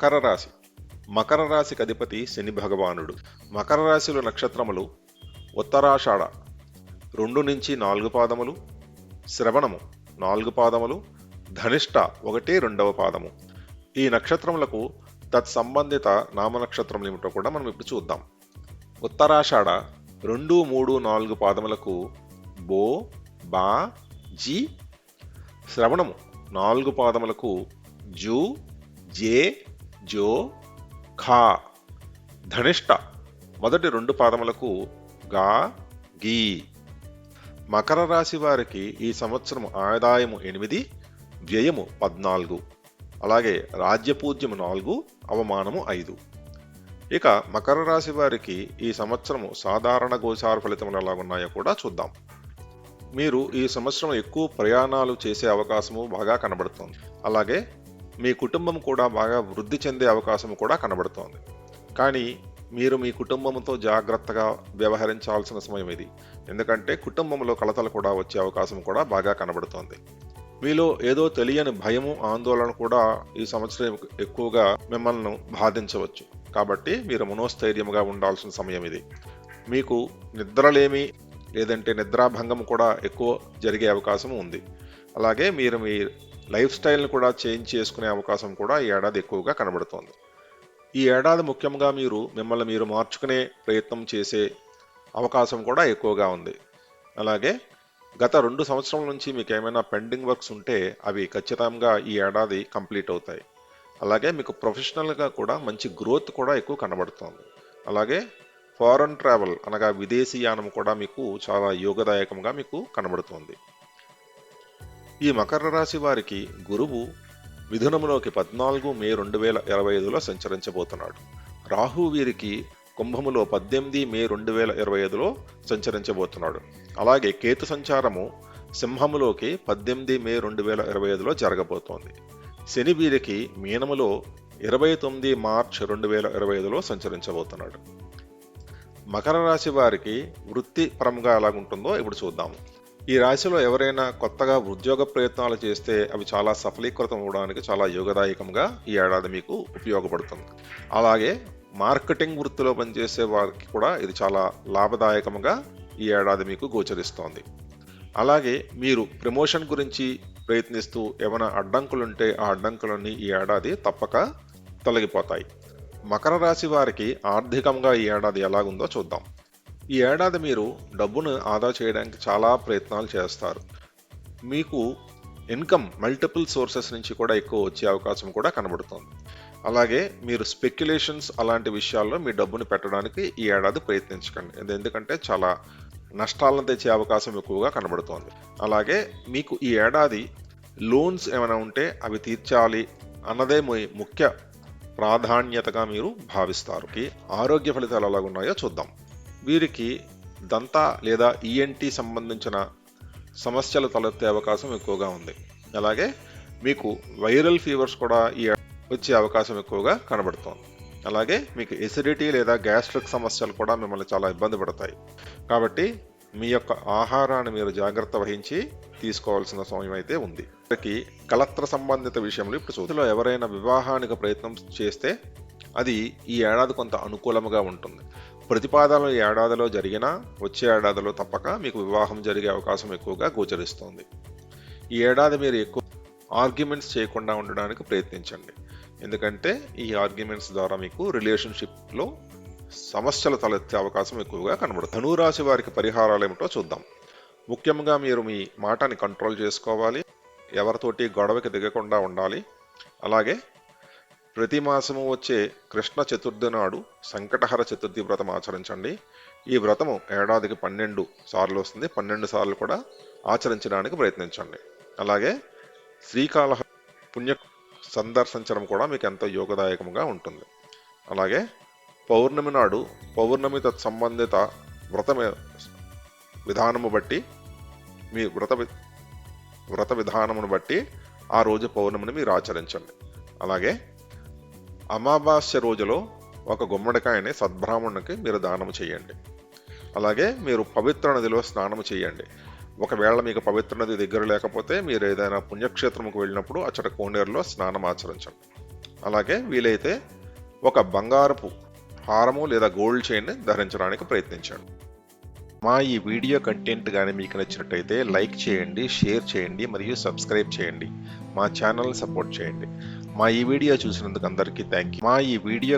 మకర రాశి. మకర రాశికి అధిపతి శని భగవానుడు. మకర రాశిలో నక్షత్రములు ఉత్తరాషాఢ 2 నుంచి 4 పాదములు, శ్రవణము 4 పాదములు, ధనిష్ట 1, 2వ పాదము. ఈ నక్షత్రములకు తత్సంబంధిత నామనక్షత్రములు ఏమిటో కూడా మనం ఇప్పుడు చూద్దాం. ఉత్తరాషాఢ 2, 3, 4 పాదములకు బో, బా, జి. శ్రవణము 4 పాదములకు జు, జే, జో, ఖా. ధనిష్ట మొదటి 2 పాదములకు గా, గీ. మకర రాశి వారికి ఈ సంవత్సరం ఆదాయము 8, వ్యయము 14, అలాగే రాజ్యపూజ్యము 4, అవమానము 5. ఇక మకర రాశి వారికి ఈ సంవత్సరము సాధారణ గోచార ఫలితములు ఎలా ఉన్నాయో కూడా చూద్దాం. మీరు ఈ సంవత్సరం ఎక్కువ ప్రయాణాలు చేసే అవకాశము బాగా కనబడుతోంది. అలాగే మీ కుటుంబం కూడా బాగా వృద్ధి చెందే అవకాశం కూడా కనబడుతోంది. కానీ మీరు మీ కుటుంబంతో జాగ్రత్తగా వ్యవహరించాల్సిన సమయం ఇది. ఎందుకంటే కుటుంబంలో కలతలు కూడా వచ్చే అవకాశం కూడా బాగా కనబడుతోంది. మీలో ఏదో తెలియని భయము, ఆందోళన కూడా ఈ సంవత్సరం ఎక్కువగా మిమ్మల్ని బాధించవచ్చు. కాబట్టి మీరు మనోస్థైర్యముగా ఉండాల్సిన సమయం ఇది. మీకు నిద్రలేమి లేదంటే నిద్రాభంగం కూడా ఎక్కువ జరిగే అవకాశం ఉంది. అలాగే మీరు మీ లైఫ్ స్టైల్ని కూడా చేంజ్ చేసుకునే అవకాశం కూడా ఈ ఏడాది ఎక్కువగా కనబడుతోంది. ఈ ఏడాది ముఖ్యంగా మీరు మిమ్మల్ని మీరు మార్చుకునే ప్రయత్నం చేసే అవకాశం కూడా ఎక్కువగా ఉంది. అలాగే గత 2 సంవత్సరాల నుంచి మీకు ఏమైనా పెండింగ్ వర్క్స్ ఉంటే అవి ఖచ్చితంగా ఈ ఏడాది కంప్లీట్ అవుతాయి. అలాగే మీకు ప్రొఫెషనల్గా కూడా మంచి గ్రోత్ కూడా ఎక్కువ కనబడుతోంది. అలాగే ఫారెన్ ట్రావెల్ అనగా విదేశీయానం కూడా మీకు చాలా యోగదాయకంగా మీకు కనబడుతోంది. ఈ మకర రాశి వారికి గురువు మిథునములోకి 14 మే 2025లో సంచరించబోతున్నాడు. రాహు వీరికి కుంభములో 18 మే 2025లో సంచరించబోతున్నాడు. అలాగే కేతు సంచారము సింహములోకి 18 మే 2025లో జరగబోతోంది. శని వీరికి మీనములో 29 మార్చ్ 2025లో సంచరించబోతున్నాడు. మకర రాశి వారికి వృత్తిపరంగా ఎలాగుంటుందో ఇప్పుడు చూద్దాము. ఈ రాశిలో ఎవరైనా కొత్తగా ఉద్యోగ ప్రయత్నాలు చేస్తే అవి చాలా సఫలీకృతం అవడానికి చాలా యోగదాయకంగా ఈ ఏడాది మీకు ఉపయోగపడుతుంది. అలాగే మార్కెటింగ్ వృత్తిలో పనిచేసే వారికి కూడా ఇది చాలా లాభదాయకంగా ఈ ఏడాది మీకు గోచరిస్తోంది. అలాగే మీరు ప్రమోషన్ గురించి ప్రయత్నిస్తూ ఏమైనా అడ్డంకులుంటే ఆ అడ్డంకులన్నీ ఈ ఏడాది తప్పక తొలగిపోతాయి. మకర రాశి వారికి ఆర్థికంగా ఈ ఏడాది ఎలాగుందో చూద్దాం. ఈ ఏడాది మీరు డబ్బును ఆదా చేయడానికి చాలా ప్రయత్నాలు చేస్తారు. మీకు ఇన్కమ్ మల్టిపుల్ సోర్సెస్ నుంచి కూడా ఎక్కువ వచ్చే అవకాశం కూడా కనబడుతుంది. అలాగే మీరు స్పెక్యులేషన్స్ అలాంటి విషయాల్లో మీ డబ్బును పెట్టడానికి ఈ ఏడాది ప్రయత్నించకండి. ఎందుకంటే చాలా నష్టాలను తెచ్చే అవకాశం ఎక్కువగా కనబడుతోంది. అలాగే మీకు ఈ ఏడాది లోన్స్ ఏమైనా ఉంటే అవి తీర్చాలి అన్నదే మీ ముఖ్య ప్రాధాన్యతగా మీరు భావిస్తారు. ఆరోగ్య ఫలితాలు ఎలాగున్నాయో చూద్దాం. వీరికి దంత లేదా ఈఎన్టీ సంబంధించిన సమస్యలు తలెత్తే అవకాశం ఎక్కువగా ఉంది. అలాగే మీకు వైరల్ ఫీవర్స్ కూడా ఈ వచ్చే అవకాశం ఎక్కువగా కనబడుతోంది. అలాగే మీకు ఎసిడిటీ లేదా గ్యాస్ట్రిక్ సమస్యలు కూడా మిమ్మల్ని చాలా ఇబ్బంది పడతాయి. కాబట్టి మీ యొక్క ఆహారాన్ని మీరు జాగ్రత్త వహించి తీసుకోవాల్సిన సమయం అయితే ఉంది. కలత్ర సంబంధిత విషయంలో ఇప్పుడు చూద్దాం. ఎవరైనా వివాహానికి ప్రయత్నం చేస్తే అది ఈ ఏడాది కొంత అనుకూలంగా ఉంటుంది. ప్రతిపాదనలు ఈ ఏడాదిలో జరిగినా వచ్చే ఏడాదిలో తప్పక మీకు వివాహం జరిగే అవకాశం ఎక్కువగా గోచరిస్తోంది. ఈ ఏడాది మీరు ఎక్కువ ఆర్గ్యుమెంట్స్ చేయకుండా ఉండడానికి ప్రయత్నించండి. ఎందుకంటే ఈ ఆర్గ్యుమెంట్స్ ద్వారా మీకు రిలేషన్షిప్లో సమస్యలు తలెత్తే అవకాశం ఎక్కువగా కనబడుతుంది. ధనురాశి వారికి పరిహారాలు ఏమిటో చూద్దాం. ముఖ్యంగా మీరు మీ మాటని కంట్రోల్ చేసుకోవాలి. ఎవరితోటి గొడవకి దిగకుండా ఉండాలి. అలాగే ప్రతి మాసము వచ్చే కృష్ణ చతుర్థి నాడు సంకటహర చతుర్థి వ్రతం ఆచరించండి. ఈ వ్రతము ఏడాదికి 12 సార్లు వస్తుంది. 12 సార్లు కూడా ఆచరించడానికి ప్రయత్నించండి. అలాగే శ్రీకాళహస్తి పుణ్య సందర్శించడం కూడా మీకు ఎంతో యోగదాయకంగా ఉంటుంది. అలాగే పౌర్ణమి నాడు పౌర్ణమి తత్సంబంధిత వ్రత విధానము బట్టి మీ వ్రత విధానమును బట్టి ఆ రోజు పౌర్ణమిని మీరు ఆచరించండి. అలాగే అమావాస్య రోజులో ఒక గుమ్మడికాయని సద్బ్రాహ్మణునికి మీరు దానము చేయండి. అలాగే మీరు పవిత్ర నదిలో స్నానము చేయండి. ఒకవేళ మీకు పవిత్ర నది దగ్గర లేకపోతే మీరు ఏదైనా పుణ్యక్షేత్రంకు వెళ్ళినప్పుడు అచ్చట కోనేరులో స్నానం ఆచరించండి. అలాగే వీలైతే ఒక బంగారపు హారము లేదా గోల్డ్ చైన్ని ధరించడానికి ప్రయత్నించాడు. మా ఈ వీడియో కంటెంట్ కానీ మీకు నచ్చినట్టయితే లైక్ చేయండి, షేర్ చేయండి మరియు సబ్స్క్రైబ్ చేయండి. మా ఛానల్ సపోర్ట్ చేయండి. మా ఈ వీడియో చూసినందుకు అందరికీ థ్యాంక్ యూ. మా ఈ వీడియో